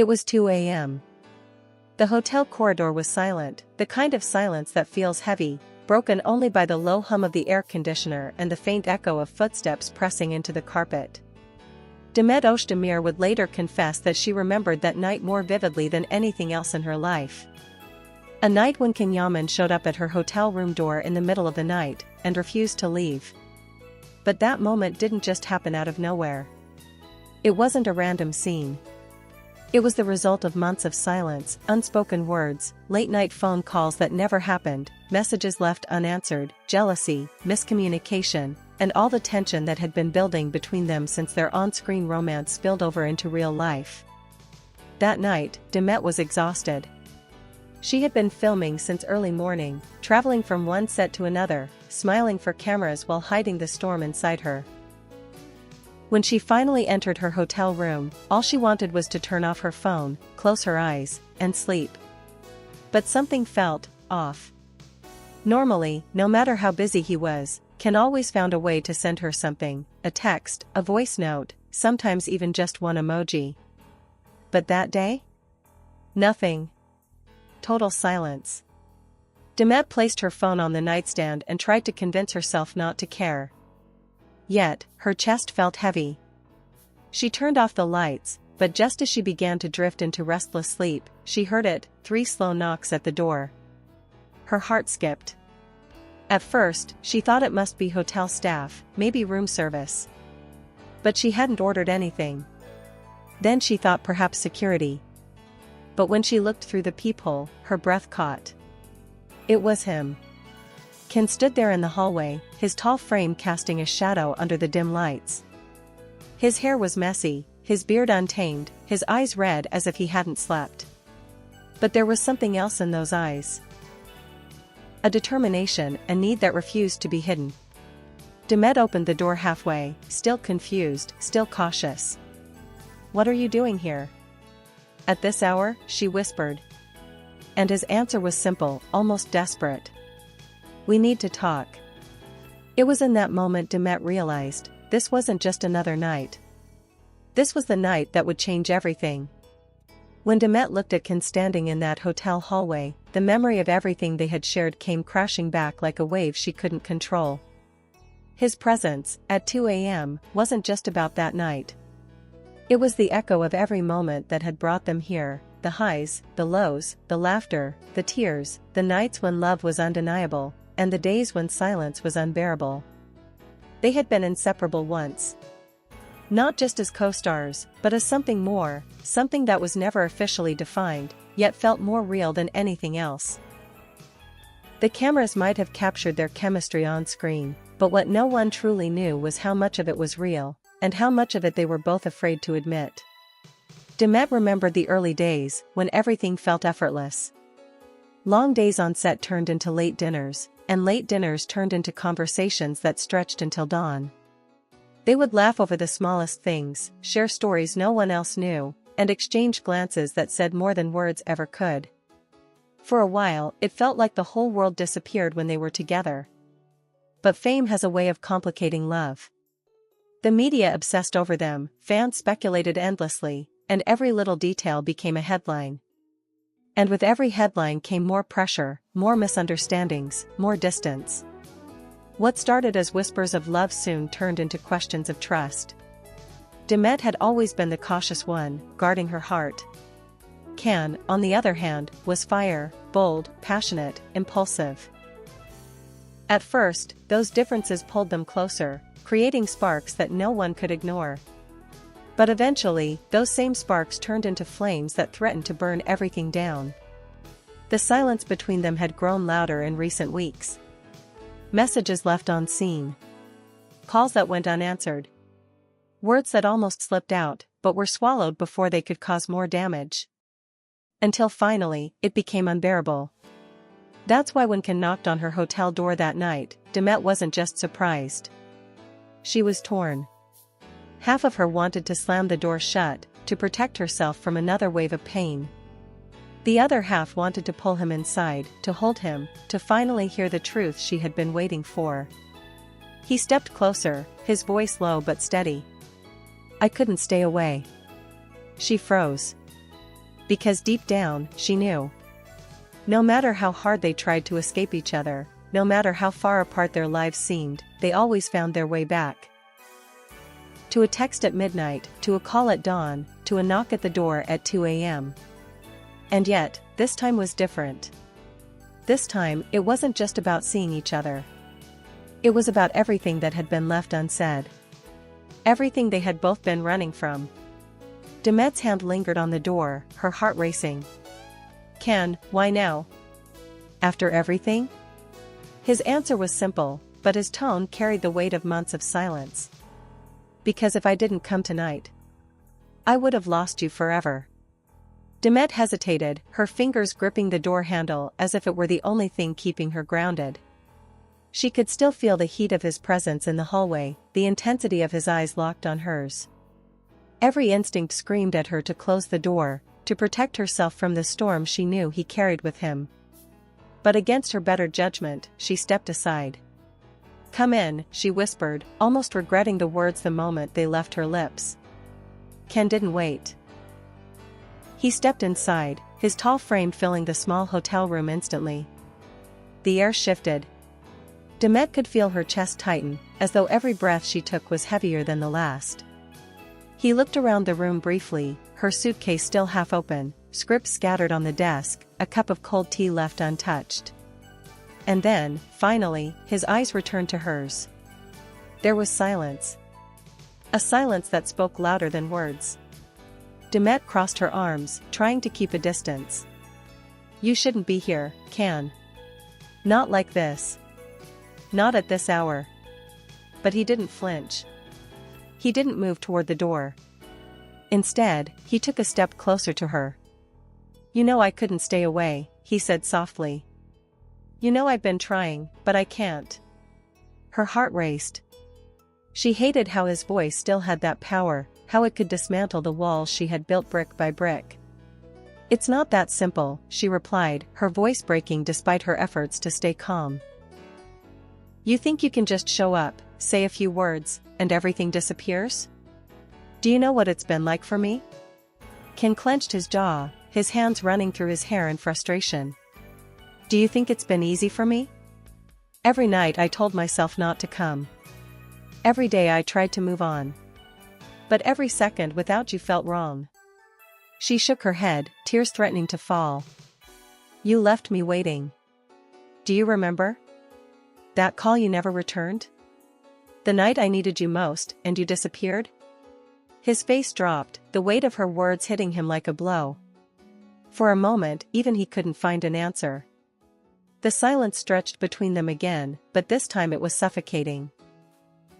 It was 2 a.m. The hotel corridor was silent, the kind of silence that feels heavy, broken only by the low hum of the air conditioner and the faint echo of footsteps pressing into the carpet. Demet Özdemir would later confess that she remembered that night more vividly than anything else in her life. A night when Can Yaman showed up at her hotel room door in the middle of the night, and refused to leave. But that moment didn't just happen out of nowhere. It wasn't a random scene. It was the result of months of silence, unspoken words, late-night phone calls that never happened, messages left unanswered, jealousy, miscommunication, and all the tension that had been building between them since their on-screen romance spilled over into real life. That night, Demet was exhausted. She had been filming since early morning, traveling from one set to another, smiling for cameras while hiding the storm inside her. When she finally entered her hotel room, all she wanted was to turn off her phone, close her eyes, and sleep. But something felt off. Normally, no matter how busy he was, Can always found a way to send her something, a text, a voice note, sometimes even just one emoji. But that day? Nothing. Total silence. Demet placed her phone on the nightstand and tried to convince herself not to care. Yet, her chest felt heavy. She turned off the lights, but just as she began to drift into restless sleep, she heard it, 3 slow knocks at the door. Her heart skipped. At first, she thought it must be hotel staff, maybe room service. But she hadn't ordered anything. Then she thought perhaps security. But when she looked through the peephole, her breath caught. It was him. Can stood there in the hallway, his tall frame casting a shadow under the dim lights. His hair was messy, his beard untamed, his eyes red as if he hadn't slept. But there was something else in those eyes. A determination, a need that refused to be hidden. Demet opened the door halfway, still confused, still cautious. "What are you doing here?" "At this hour?" she whispered. And his answer was simple, almost desperate. "We need to talk." It was in that moment Demet realized, this wasn't just another night. This was the night that would change everything. When Demet looked at Can standing in that hotel hallway, the memory of everything they had shared came crashing back like a wave she couldn't control. His presence, at 2 a.m., wasn't just about that night. It was the echo of every moment that had brought them here, the highs, the lows, the laughter, the tears, the nights when love was undeniable, and the days when silence was unbearable. They had been inseparable once. Not just as co-stars, but as something more, something that was never officially defined, yet felt more real than anything else. The cameras might have captured their chemistry on screen, but what no one truly knew was how much of it was real, and how much of it they were both afraid to admit. Demet remembered the early days, when everything felt effortless. Long days on set turned into late dinners, and late dinners turned into conversations that stretched until dawn. They would laugh over the smallest things, share stories no one else knew, and exchange glances that said more than words ever could. For a while, it felt like the whole world disappeared when they were together. But fame has a way of complicating love. The media obsessed over them, fans speculated endlessly, and every little detail became a headline. And with every headline came more pressure, more misunderstandings, more distance. What started as whispers of love soon turned into questions of trust. Demet had always been the cautious one, guarding her heart. Can, on the other hand, was fire, bold, passionate, impulsive. At first, those differences pulled them closer, creating sparks that no one could ignore. But eventually, those same sparks turned into flames that threatened to burn everything down. The silence between them had grown louder in recent weeks. Messages left unseen. Calls that went unanswered. Words that almost slipped out, but were swallowed before they could cause more damage. Until finally, it became unbearable. That's why when Can knocked on her hotel door that night, Demet wasn't just surprised. She was torn. Half of her wanted to slam the door shut, to protect herself from another wave of pain. The other half wanted to pull him inside, to hold him, to finally hear the truth she had been waiting for. He stepped closer, his voice low but steady. "I couldn't stay away." She froze. Because deep down, she knew. No matter how hard they tried to escape each other, no matter how far apart their lives seemed, they always found their way back. To a text at midnight, to a call at dawn, to a knock at the door at 2 a.m. And yet, this time was different. This time, it wasn't just about seeing each other. It was about everything that had been left unsaid. Everything they had both been running from. Demet's hand lingered on the door, her heart racing. Can, why now? After everything? His answer was simple, but his tone carried the weight of months of silence. Because if I didn't come tonight, I would have lost you forever. Demet hesitated, her fingers gripping the door handle as if it were the only thing keeping her grounded. She could still feel the heat of his presence in the hallway, the intensity of his eyes locked on hers. Every instinct screamed at her to close the door, to protect herself from the storm she knew he carried with him. But against her better judgment, she stepped aside. Come in, she whispered, almost regretting the words the moment they left her lips. Ken didn't wait. He stepped inside, his tall frame filling the small hotel room instantly. The air shifted. Demet could feel her chest tighten, as though every breath she took was heavier than the last. He looked around the room briefly, her suitcase still half open, scripts scattered on the desk, a cup of cold tea left untouched. And then, finally, his eyes returned to hers. There was silence. A silence that spoke louder than words. Demet crossed her arms, trying to keep a distance. You shouldn't be here, Can. Not like this. Not at this hour. But he didn't flinch. He didn't move toward the door. Instead, he took a step closer to her. You know I couldn't stay away, he said softly. You know I've been trying, but I can't. Her heart raced. She hated how his voice still had that power, how it could dismantle the walls she had built brick by brick. It's not that simple, she replied, her voice breaking despite her efforts to stay calm. You think you can just show up, say a few words, and everything disappears? Do you know what it's been like for me? Ken clenched his jaw, his hands running through his hair in frustration. Do you think it's been easy for me? Every night I told myself not to come. Every day I tried to move on. But every second without you felt wrong. She shook her head, tears threatening to fall. You left me waiting. Do you remember? That call you never returned? The night I needed you most, and you disappeared? His face dropped, the weight of her words hitting him like a blow. For a moment, even he couldn't find an answer. The silence stretched between them again, but this time it was suffocating.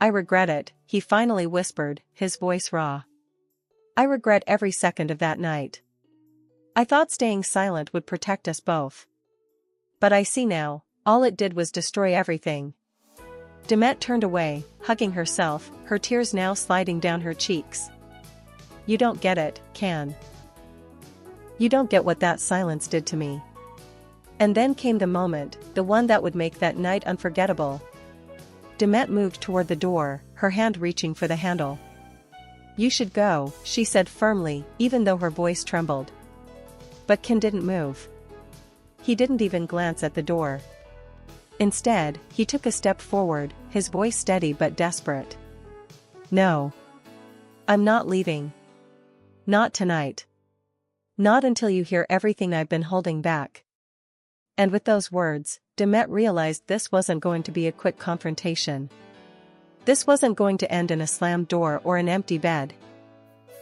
I regret it, he finally whispered, his voice raw. I regret every second of that night. I thought staying silent would protect us both. But I see now, all it did was destroy everything. Demet turned away, hugging herself, her tears now sliding down her cheeks. You don't get it, Can. You don't get what that silence did to me. And then came the moment, the one that would make that night unforgettable. Demet moved toward the door, her hand reaching for the handle. You should go, she said firmly, even though her voice trembled. But Ken didn't move. He didn't even glance at the door. Instead, he took a step forward, his voice steady but desperate. No. I'm not leaving. Not tonight. Not until you hear everything I've been holding back. And with those words, Demet realized this wasn't going to be a quick confrontation. This wasn't going to end in a slammed door or an empty bed.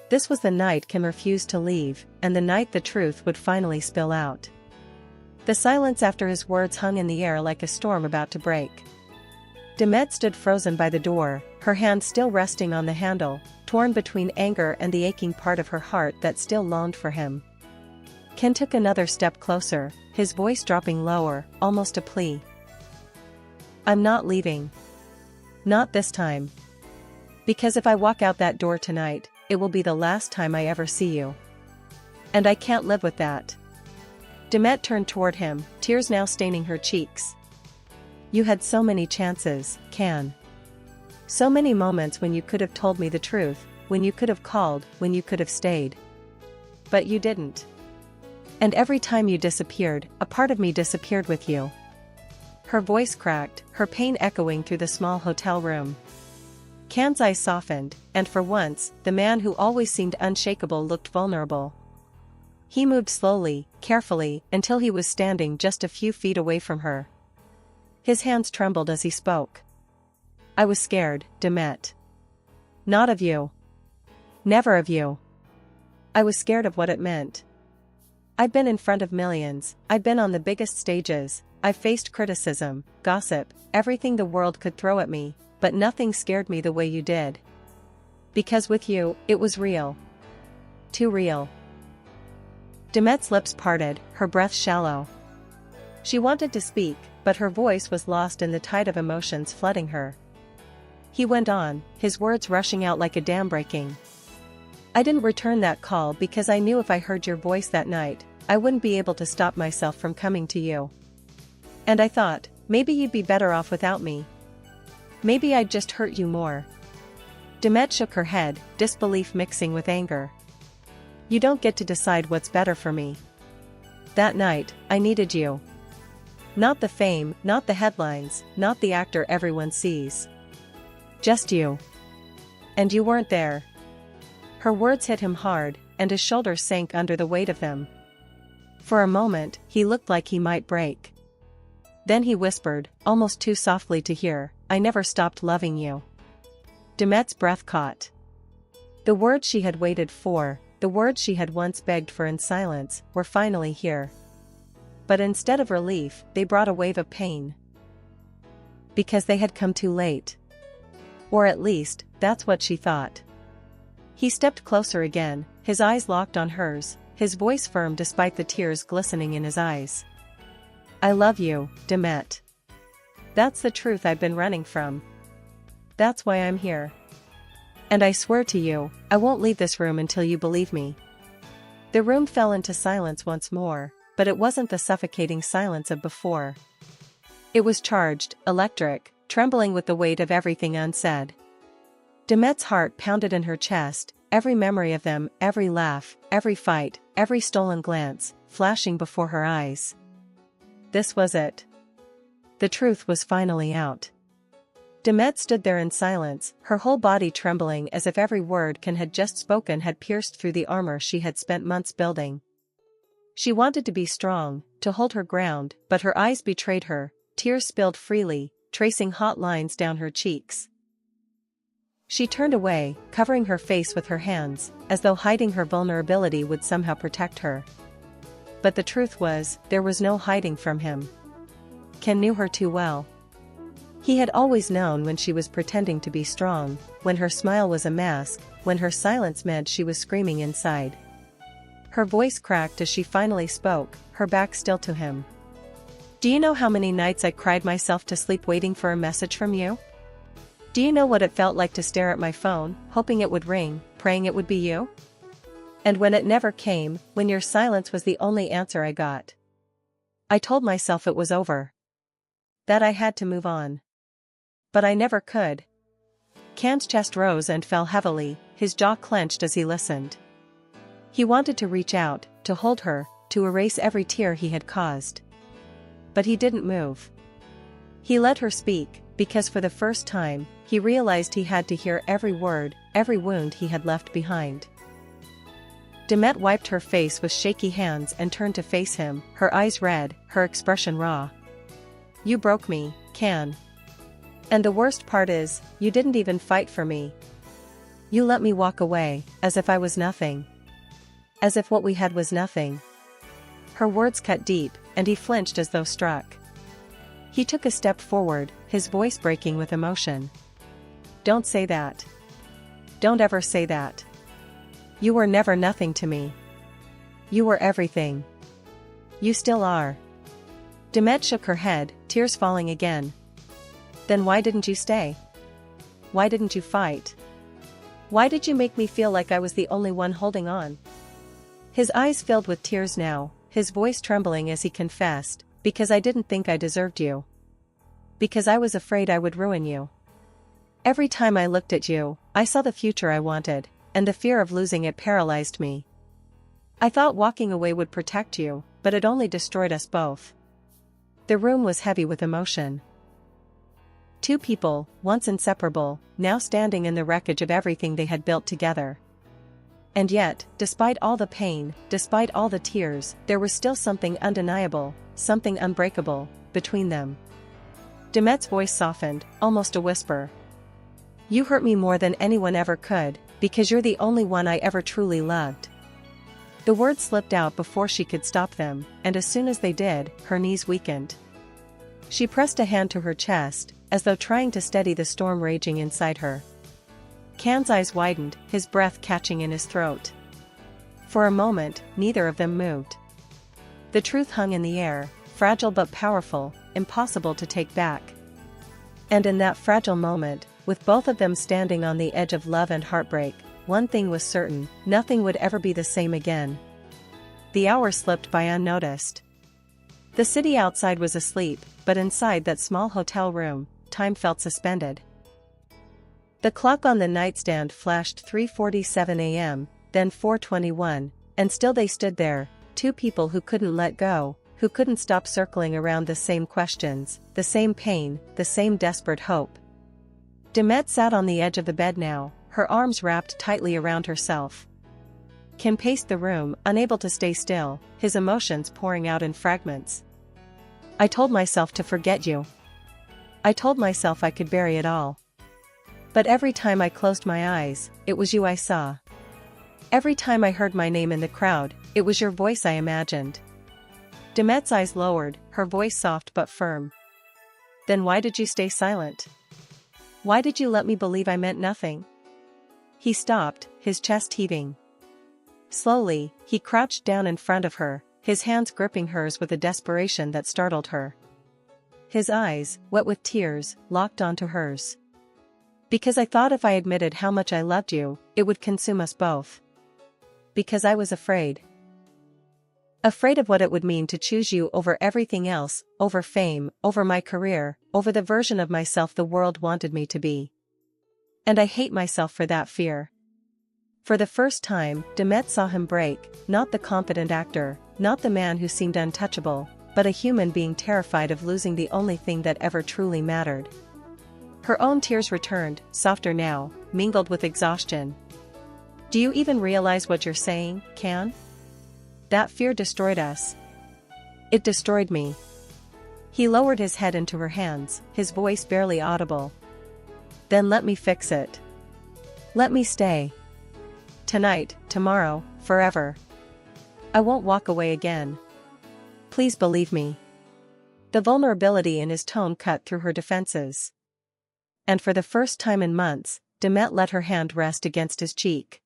This was the night Kim refused to leave, and the night the truth would finally spill out. The silence after his words hung in the air like a storm about to break. Demet stood frozen by the door, her hand still resting on the handle, torn between anger and the aching part of her heart that still longed for him. Ken took another step closer, his voice dropping lower, almost a plea. I'm not leaving. Not this time. Because if I walk out that door tonight, it will be the last time I ever see you. And I can't live with that. Demet turned toward him, tears now staining her cheeks. You had so many chances, Can. So many moments when you could have told me the truth, when you could have called, when you could have stayed. But you didn't. And every time you disappeared, a part of me disappeared with you. Her voice cracked, her pain echoing through the small hotel room. Can's eyes softened, and for once, the man who always seemed unshakable looked vulnerable. He moved slowly, carefully, until he was standing just a few feet away from her. His hands trembled as he spoke. I was scared, Demet. Not of you. Never of you. I was scared of what it meant. I've been in front of millions, I've been on the biggest stages, I've faced criticism, gossip, everything the world could throw at me, but nothing scared me the way you did. Because with you, it was real. Too real. Demet's lips parted, her breath shallow. She wanted to speak, but her voice was lost in the tide of emotions flooding her. He went on, his words rushing out like a dam breaking. I didn't return that call because I knew if I heard your voice that night, I wouldn't be able to stop myself from coming to you. And I thought, maybe you'd be better off without me. Maybe I'd just hurt you more. Demet shook her head, disbelief mixing with anger. You don't get to decide what's better for me. That night, I needed you. Not the fame, not the headlines, not the actor everyone sees. Just you. And you weren't there. Her words hit him hard, and his shoulders sank under the weight of them. For a moment, he looked like he might break. Then he whispered, almost too softly to hear, I never stopped loving you. Demet's breath caught. The words she had waited for, the words she had once begged for in silence, were finally here. But instead of relief, they brought a wave of pain. Because they had come too late. Or at least, that's what she thought. He stepped closer again, his eyes locked on hers, his voice firm despite the tears glistening in his eyes. I love you, Demet. That's the truth I've been running from. That's why I'm here. And I swear to you, I won't leave this room until you believe me. The room fell into silence once more, but it wasn't the suffocating silence of before. It was charged, electric, trembling with the weight of everything unsaid. Demet's heart pounded in her chest, every memory of them, every laugh, every fight, every stolen glance, flashing before her eyes. This was it. The truth was finally out. Demet stood there in silence, her whole body trembling as if every word Can had just spoken had pierced through the armor she had spent months building. She wanted to be strong, to hold her ground, but her eyes betrayed her, tears spilled freely, tracing hot lines down her cheeks. She turned away, covering her face with her hands, as though hiding her vulnerability would somehow protect her. But the truth was, there was no hiding from him. Can knew her too well. He had always known when she was pretending to be strong, when her smile was a mask, when her silence meant she was screaming inside. Her voice cracked as she finally spoke, her back still to him. Do you know how many nights I cried myself to sleep waiting for a message from you? Do you know what it felt like to stare at my phone, hoping it would ring, praying it would be you? And when it never came, when your silence was the only answer I got, I told myself it was over. That I had to move on. But I never could. Can's chest rose and fell heavily, his jaw clenched as he listened. He wanted to reach out, to hold her, to erase every tear he had caused. But he didn't move. He let her speak, because for the first time, he realized he had to hear every word, every wound he had left behind. Demet wiped her face with shaky hands and turned to face him, her eyes red, her expression raw. You broke me, Can. And the worst part is, you didn't even fight for me. You let me walk away, as if I was nothing. As if what we had was nothing. Her words cut deep, and he flinched as though struck. He took a step forward, his voice breaking with emotion. Don't say that. Don't ever say that. You were never nothing to me. You were everything. You still are. Demet shook her head, tears falling again. Then why didn't you stay? Why didn't you fight? Why did you make me feel like I was the only one holding on? His eyes filled with tears now, his voice trembling as he confessed, because I didn't think I deserved you. Because I was afraid I would ruin you. Every time I looked at you, I saw the future I wanted, and the fear of losing it paralyzed me. I thought walking away would protect you, but it only destroyed us both. The room was heavy with emotion. Two people, once inseparable, now standing in the wreckage of everything they had built together. And yet, despite all the pain, despite all the tears, there was still something undeniable, something unbreakable, between them. Demet's voice softened, almost a whisper. You hurt me more than anyone ever could, because you're the only one I ever truly loved. The words slipped out before she could stop them, and as soon as they did, her knees weakened. She pressed a hand to her chest, as though trying to steady the storm raging inside her. Can's eyes widened, his breath catching in his throat. For a moment, neither of them moved. The truth hung in the air, fragile but powerful, impossible to take back. And in that fragile moment, with both of them standing on the edge of love and heartbreak, one thing was certain: nothing would ever be the same again. The hours slipped by unnoticed. The city outside was asleep, but inside that small hotel room, time felt suspended. The clock on the nightstand flashed 3:47 a.m., then 4:21, and still they stood there, two people who couldn't let go, who couldn't stop circling around the same questions, the same pain, the same desperate hope. Demet sat on the edge of the bed now, her arms wrapped tightly around herself. Can paced the room, unable to stay still, his emotions pouring out in fragments. I told myself to forget you. I told myself I could bury it all. But every time I closed my eyes, it was you I saw. Every time I heard my name in the crowd, it was your voice I imagined. Demet's eyes lowered, her voice soft but firm. Then why did you stay silent? Why did you let me believe I meant nothing? He stopped, his chest heaving. Slowly, he crouched down in front of her, his hands gripping hers with a desperation that startled her. His eyes, wet with tears, locked onto hers. Because I thought if I admitted how much I loved you, it would consume us both. Because I was afraid. Afraid of what it would mean to choose you over everything else, over fame, over my career, over the version of myself the world wanted me to be. And I hate myself for that fear. For the first time, Demet saw him break, not the confident actor, not the man who seemed untouchable, but a human being terrified of losing the only thing that ever truly mattered. Her own tears returned, softer now, mingled with exhaustion. Do you even realize what you're saying, Can? That fear destroyed us. It destroyed me. He lowered his head into her hands, his voice barely audible. Then let me fix it. Let me stay. Tonight, tomorrow, forever. I won't walk away again. Please believe me. The vulnerability in his tone cut through her defenses. And for the first time in months, Demet let her hand rest against his cheek.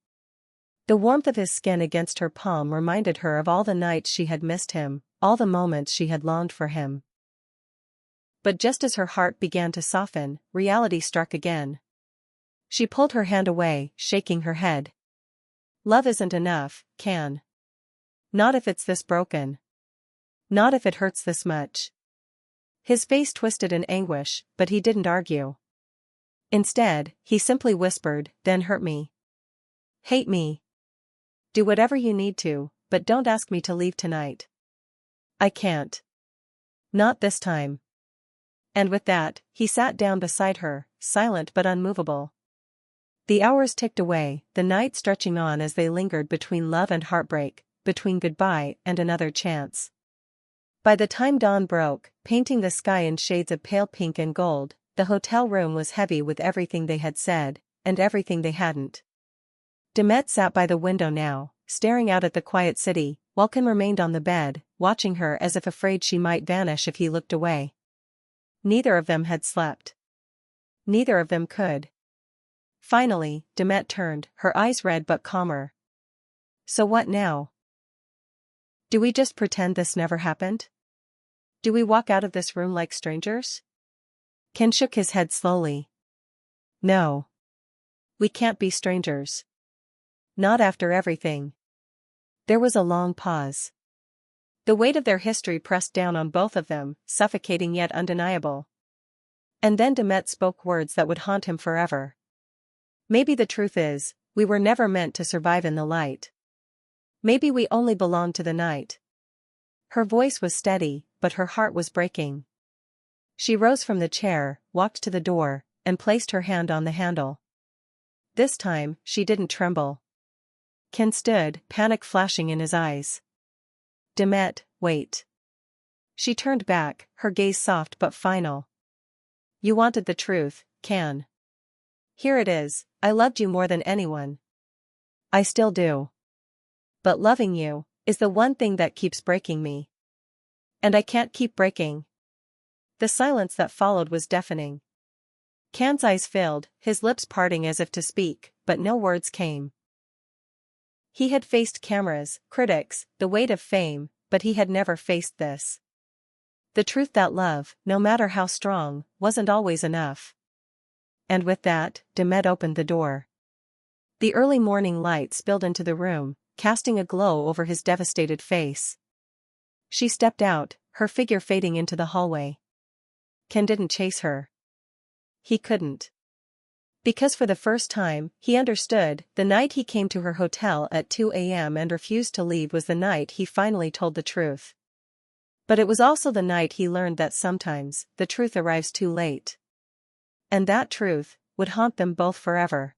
The warmth of his skin against her palm reminded her of all the nights she had missed him, all the moments she had longed for him. But just as her heart began to soften, reality struck again. She pulled her hand away, shaking her head. Love isn't enough, Can. Not if it's this broken. Not if it hurts this much. His face twisted in anguish, but he didn't argue. Instead, he simply whispered, then hurt me. Hate me. Do whatever you need to, but don't ask me to leave tonight. I can't. Not this time. And with that, he sat down beside her, silent but unmovable. The hours ticked away, the night stretching on as they lingered between love and heartbreak, between goodbye and another chance. By the time dawn broke, painting the sky in shades of pale pink and gold, the hotel room was heavy with everything they had said, and everything they hadn't. Demet sat by the window now, staring out at the quiet city, while Can remained on the bed, watching her as if afraid she might vanish if he looked away. Neither of them had slept. Neither of them could. Finally, Demet turned, her eyes red but calmer. So what now? Do we just pretend this never happened? Do we walk out of this room like strangers? Can shook his head slowly. No. We can't be strangers. Not after everything. There was a long pause. The weight of their history pressed down on both of them, suffocating yet undeniable. And then Demet spoke words that would haunt him forever. Maybe the truth is, we were never meant to survive in the light. Maybe we only belong to the night. Her voice was steady, but her heart was breaking. She rose from the chair, walked to the door, and placed her hand on the handle. This time, she didn't tremble. Can stood, panic flashing in his eyes. Demet, wait. She turned back, her gaze soft but final. You wanted the truth, Can. Here it is, I loved you more than anyone. I still do. But loving you is the one thing that keeps breaking me. And I can't keep breaking. The silence that followed was deafening. Can's eyes filled, his lips parting as if to speak, but no words came. He had faced cameras, critics, the weight of fame, but he had never faced this. The truth that love, no matter how strong, wasn't always enough. And with that, Demet opened the door. The early morning light spilled into the room, casting a glow over his devastated face. She stepped out, her figure fading into the hallway. Can didn't chase her. He couldn't. Because for the first time, he understood, the night he came to her hotel at 2 a.m. and refused to leave was the night he finally told the truth. But it was also the night he learned that sometimes, the truth arrives too late. And that truth would haunt them both forever.